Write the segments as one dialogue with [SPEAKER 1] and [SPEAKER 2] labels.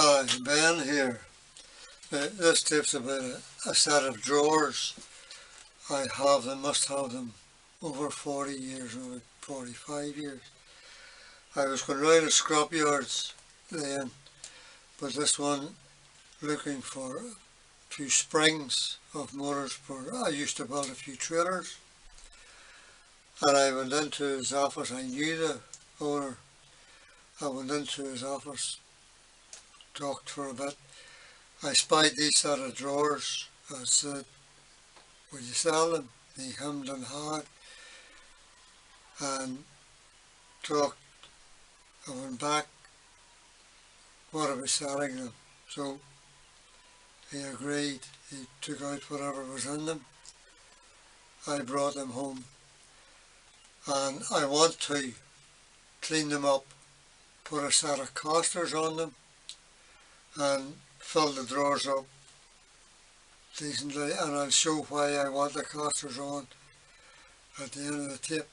[SPEAKER 1] Hi, Ben here. This tip's about a set of drawers. Must have them over 40 years, over 45 years. I was going round the scrap yards then, but this one looking for a few springs of motors for, I used to build a few trailers. And I went into his office, I knew the owner. I went into his office, talked for a bit. I spied these set of drawers. I said, "Would you sell them?" He hummed and hawed and talked. I went back, what about selling them? So he agreed. He took out whatever was in them. I brought them home and I want to clean them up, put a set of casters on them and fill the drawers up decently, and I'll show why I want the casters on at the end of the tape.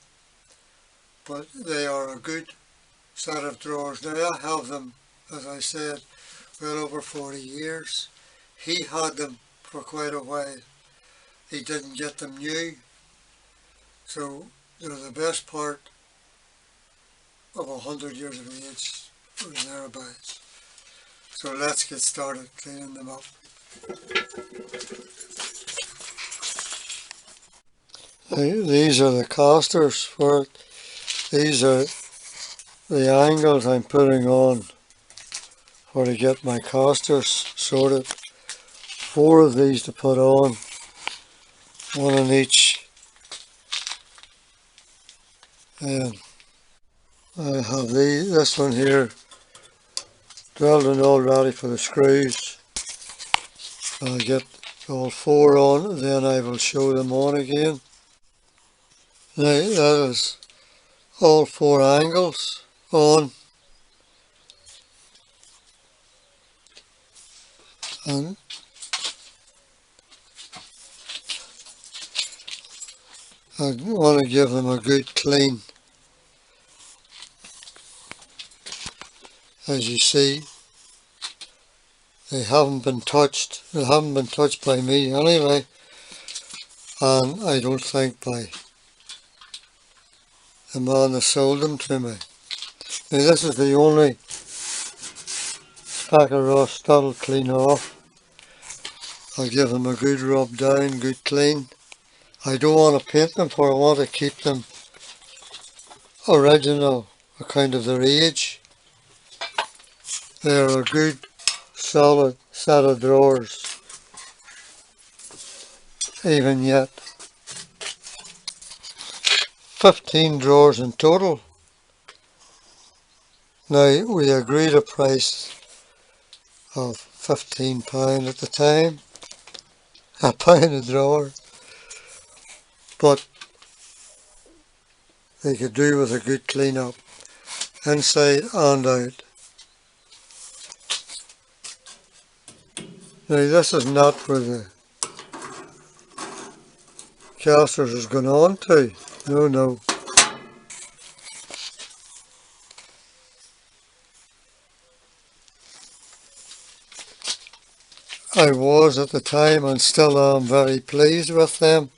[SPEAKER 1] But they are a good set of drawers. Now I have them, as I said, well over 40 years. He had them for quite a while. He didn't get them new, so they're the best part of 100 years of age or thereabouts. So let's get started cleaning them up. These are the casters for it. These are the angles I'm putting on for to get my casters sorted. 4 of these to put on, 1 in each. And I have this one here drilled and all ready for the screws. I'll get all 4 on, then I will show them on again. Now that is all 4 angles on, and I want to give them a good clean. As you see, they haven't been touched. They haven't been touched by me anyway, and I don't think by the man that sold them to me. Now this is the only speck of rust that'll clean off. I'll give them a good rub down, good clean. I don't want to paint them, for I want to keep them original, a kind of their age. They're a good solid set of drawers, even yet. 15 drawers in total. Now we agreed a price of £15 at the time, £1 a drawer, but they could do with a good clean up, inside and out. Now this is not where the casters is going on to, no. I was at the time and still am very pleased with them.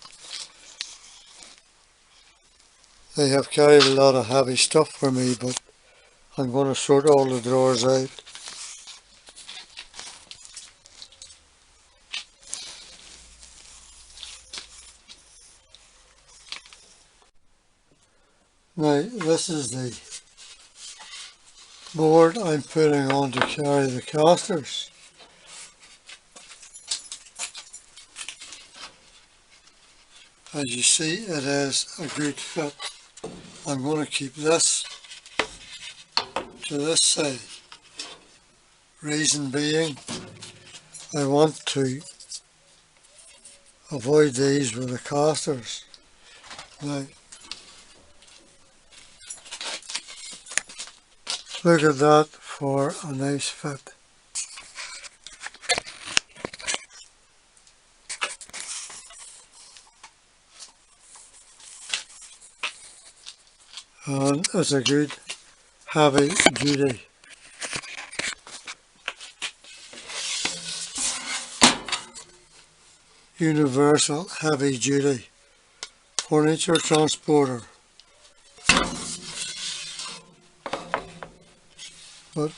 [SPEAKER 1] They have carried a lot of heavy stuff for me, but I'm going to sort all the drawers out. Now this is the board I'm putting on to carry the casters. As you see, it is a good fit. I'm going to keep this to this side. Reason being, I want to avoid these with the casters. Now, look at that for a nice fit. And it's a good heavy duty universal heavy duty furniture transporter. But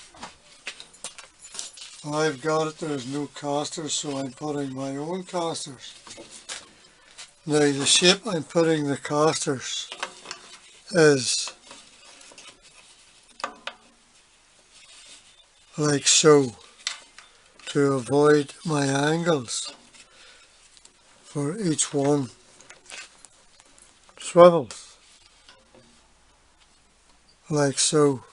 [SPEAKER 1] I've got it, there's no casters, so I'm putting my own casters. Now the shape I'm putting the casters is like so, to avoid my angles for each one swivels, like so.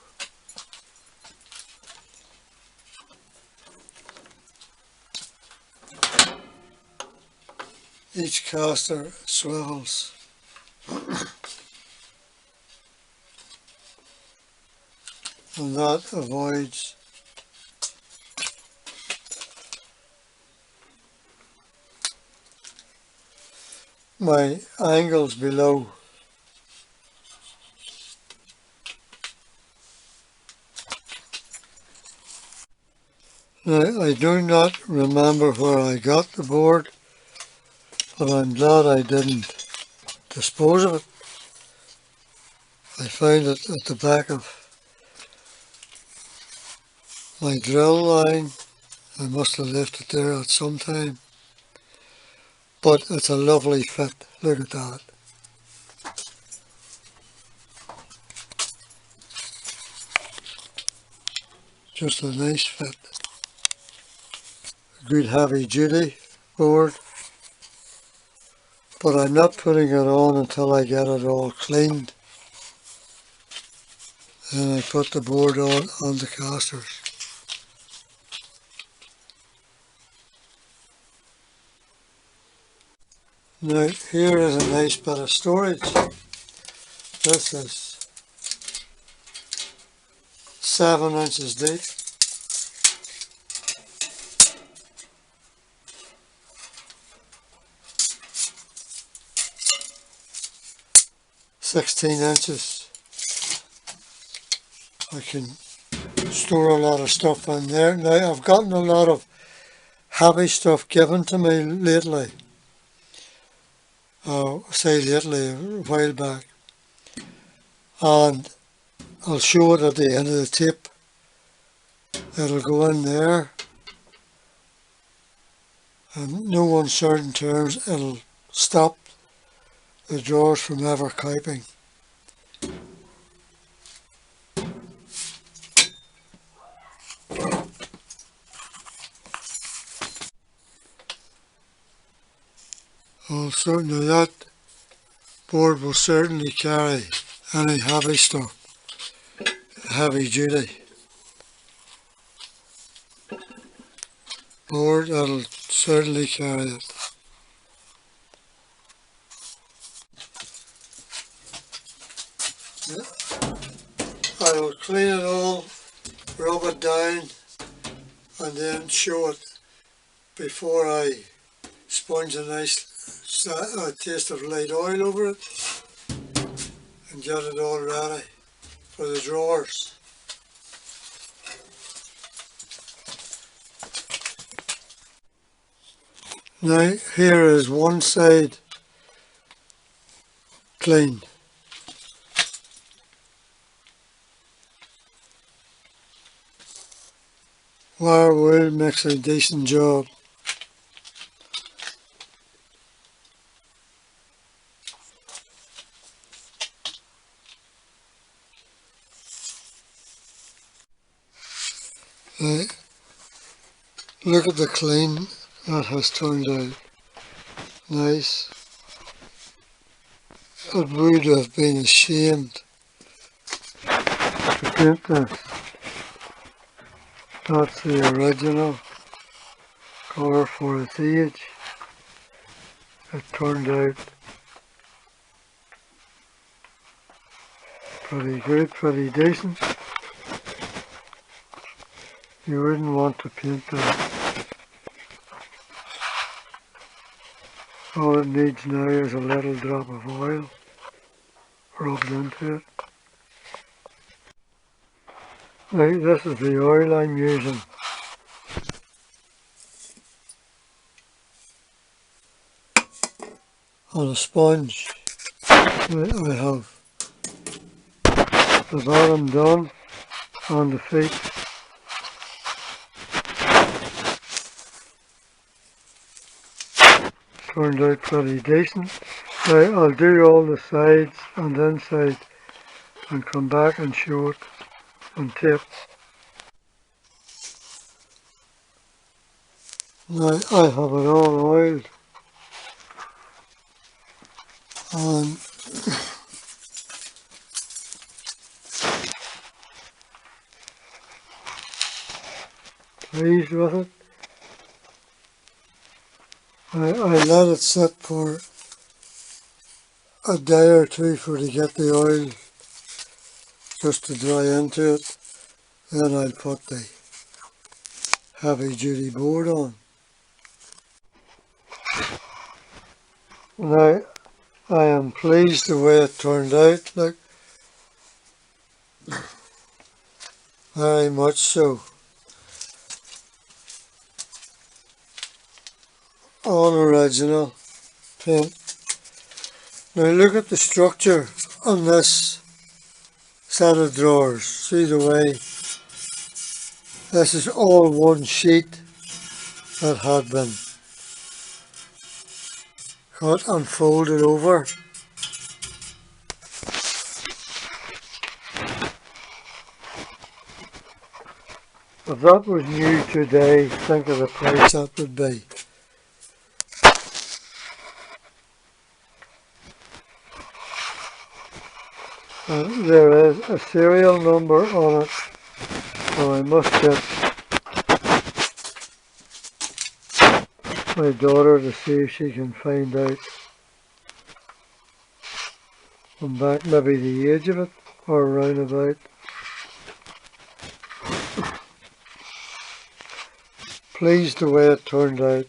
[SPEAKER 1] Each caster swivels. And that avoids my angles below. Now, I do not remember where I got the board, but I'm glad I didn't dispose of it. I found it at the back of my drill line. I must have left it there at some time. But it's a lovely fit. Look at that. Just a nice fit. A good heavy duty board. But I'm not putting it on until I get it all cleaned. And I put the board on the casters. Now here is a nice bit of storage. This is 7 inches deep. (16 inches). I can store a lot of stuff in there. Now I've gotten a lot of heavy stuff given to me lately. Say lately, a while back. And I'll show it at the end of the tape. It'll go in there. And no uncertain terms, it'll stop the drawers from ever coping. Also, now that board will certainly carry any heavy stuff, heavy duty board, that'll certainly carry it. I'll clean it all, rub it down, and then show it before I sponge a nice taste of light oil over it and get it all ready for the drawers. Now here is one side clean. Wire wool makes a decent job. Look at the clean that has turned out. Nice. It would have been a shame to paint this. That's the original colour for its age. It turned out pretty good, pretty decent. You wouldn't want to paint that. All it needs now is a little drop of oil rubbed into it. Now, this is the oil I'm using. on a sponge. I have the bottom done on the feet. Turned out pretty decent. Now I'll do all the sides and inside and come back and show it on tape. Now I have it all oiled and pleased with it. I let it sit for a day or two to get the oil just to dry into it. Then I'll put the heavy duty board on. Now I am pleased the way it turned out, look, very much so. All original paint. Now look at the structure on this set of drawers. See the way this is all one sheet that had been cut and folded over. If that was new today, think of the price that would be. There is a serial number on it, so I must get my daughter to see if she can find out from back maybe the age of it or round about. Pleased the way it turned out.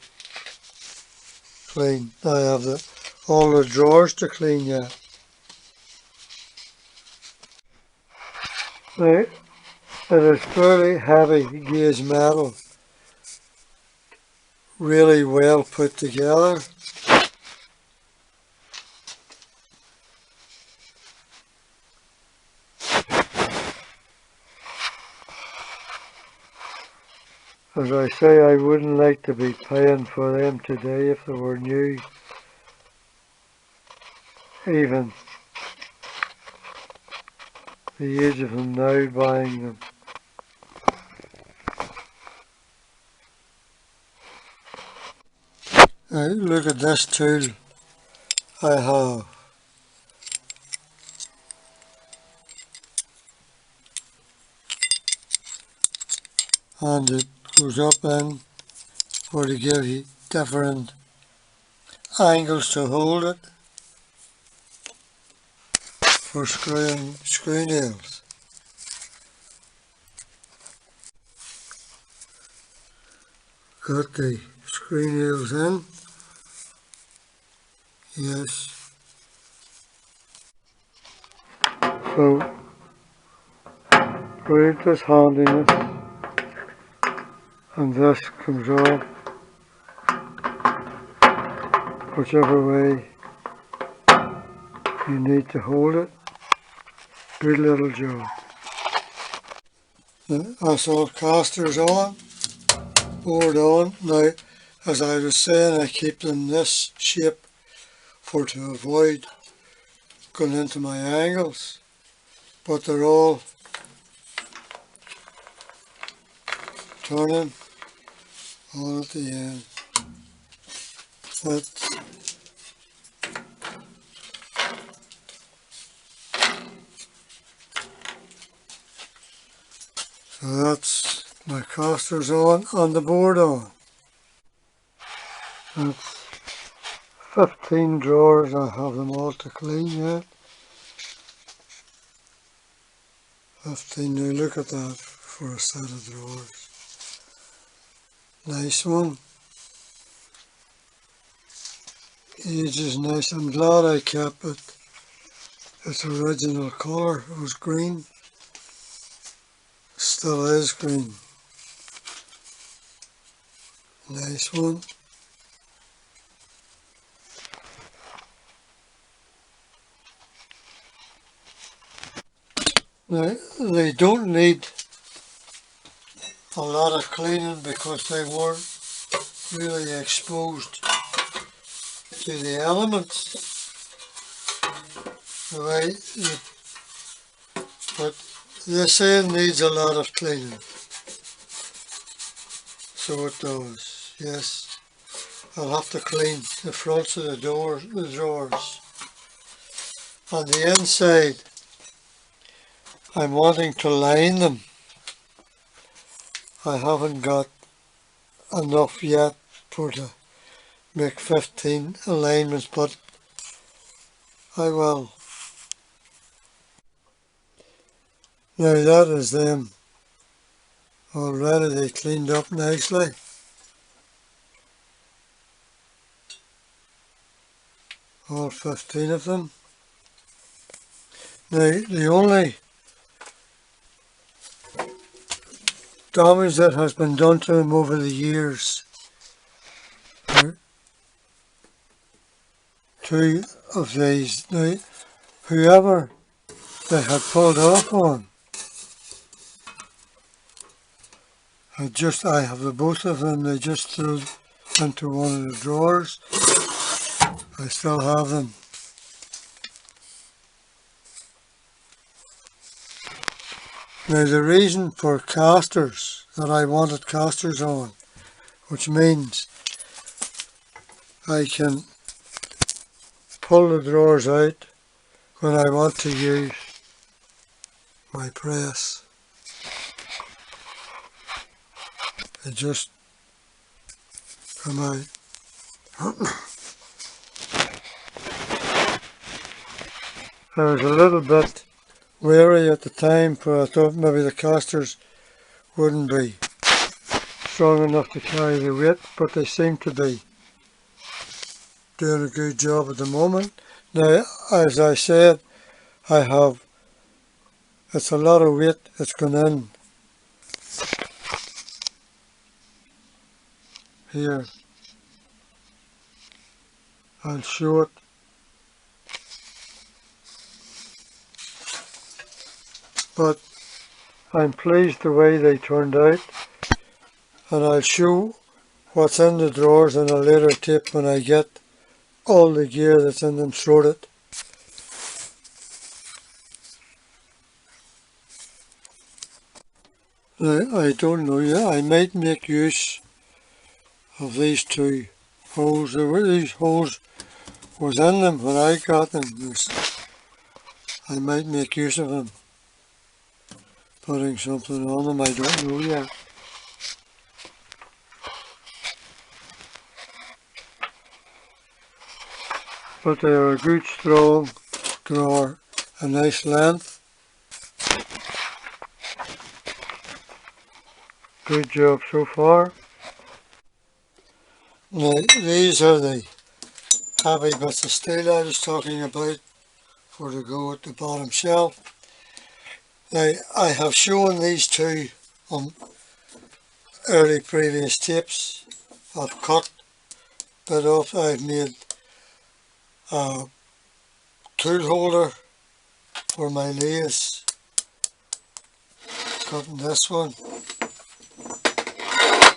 [SPEAKER 1] Clean. I have all the drawers to clean yet. Now, it is fairly heavy gauge metal, really well put together. As I say, I wouldn't like to be paying for them today if they were new. Even the age of them now buying them. Now look at this tool I have. And it goes up in for to give you different angles to hold it for screwing screw nails. Got the screw nails in. Yes. So great this handiness, and this comes off whichever way you need to hold it. Good little job. That's all casters on, board on. Now, as I was saying, I keep them this shape for to avoid going into my angles, but they're all turning all at the end. So that's my casters on and the board on. That's 15 drawers. I have them all to clean yet. 15. Now look at that for a set of drawers. Nice one. Age is nice. I'm glad I kept it. Its original colour was green. Still is green. Nice one. Now, they don't need a lot of cleaning because they weren't really exposed to the elements the way that, but this end needs a lot of cleaning. So it does, yes. I'll have to clean the fronts of the drawers. On the inside, I'm wanting to line them. I haven't got enough yet to make 15 alignments, but I will. Now that is them already. They cleaned up nicely. All 15 of them. Now the only damage that has been done to them over the years are two of these. Now whoever they had pulled off on, I have the both of them, they just threw into one of the drawers. I still have them. Now the reason for casters, that I wanted casters on, which means I can pull the drawers out when I want to use my press. They just come out. I was a little bit wary at the time, for I thought maybe the casters wouldn't be strong enough to carry the weight, but they seem to be doing a good job at the moment. Now, as I said, it's a lot of weight that's gone in here. I'll show it. But I'm pleased the way they turned out, and I'll show what's in the drawers in a later tip when I get all the gear that's in them sorted. I don't know yet. I might make use of these two holes. These holes was in them when I got them. I might make use of them, putting something on them. I don't know yet. But they are a good strong drawer, a nice length. Good job so far. Now, these are the heavy bits of steel I was talking about for to go at the bottom shelf. Now, I have shown these two on early previous tapes. I've cut a bit off. I've made a tool holder for my lathes. Cutting this one.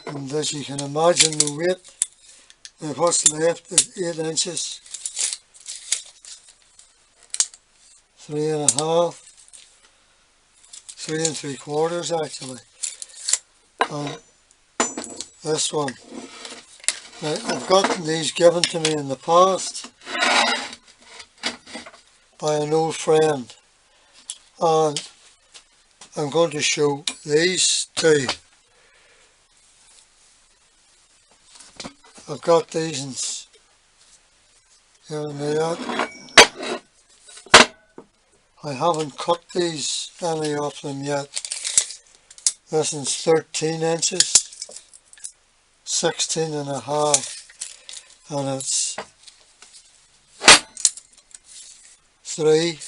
[SPEAKER 1] And as you can imagine, the weight of what's left is 8 inches, 3.5, 3 3/4 actually. And this one. Now, I've gotten these given to me in the past by an old friend, and I'm going to show these two. I've got these given me that. I haven't cut these, any of them yet. This is 13 inches, 16.5, and it's 3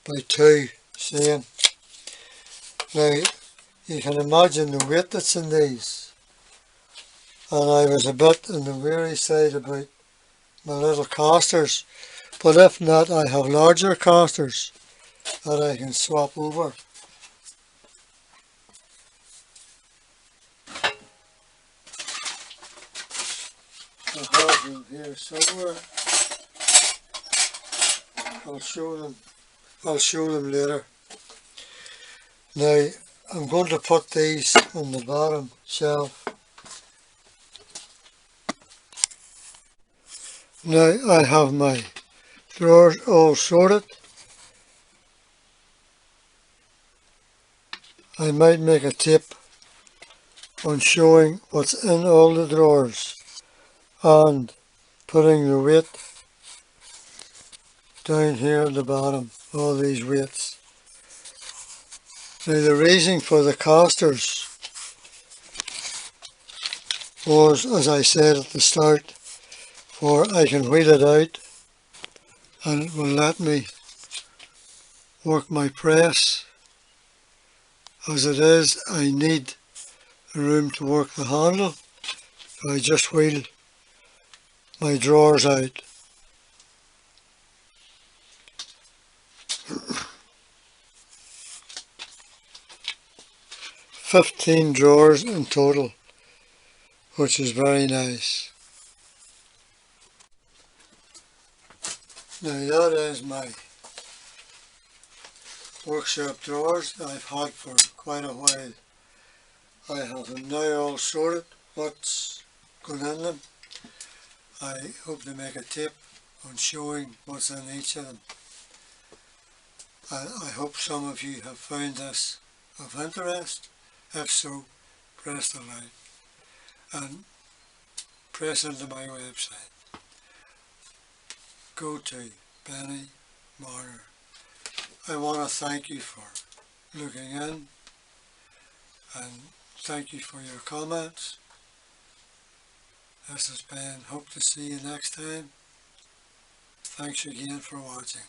[SPEAKER 1] by 2, same. Now, you can imagine the weight that's in these. And I was a bit on the weary side about my little casters, but if not, I have larger casters that I can swap over. I have them here somewhere. I'll show them later. Now I'm going to put these on the bottom shelf. Now I have my drawers all sorted. I might make a tip on showing what's in all the drawers and putting the weight down here at the bottom, all these weights. Now the reason for the casters was, as I said at the start, for I can wheel it out and it will let me work my press. As it is, I need room to work the handle, so I just wheel my drawers out. "15 drawers in total, which is very nice. Now that is my workshop drawers I've had for quite a while. I have them now all sorted, what's going in them. I hope to make a tip on showing what's in each of them. I hope some of you have found this of interest. If so, press the like and press into my website. Go to Benny Marner. I want to thank you for looking in and thank you for your comments. This is Ben. Hope to see you next time. Thanks again for watching.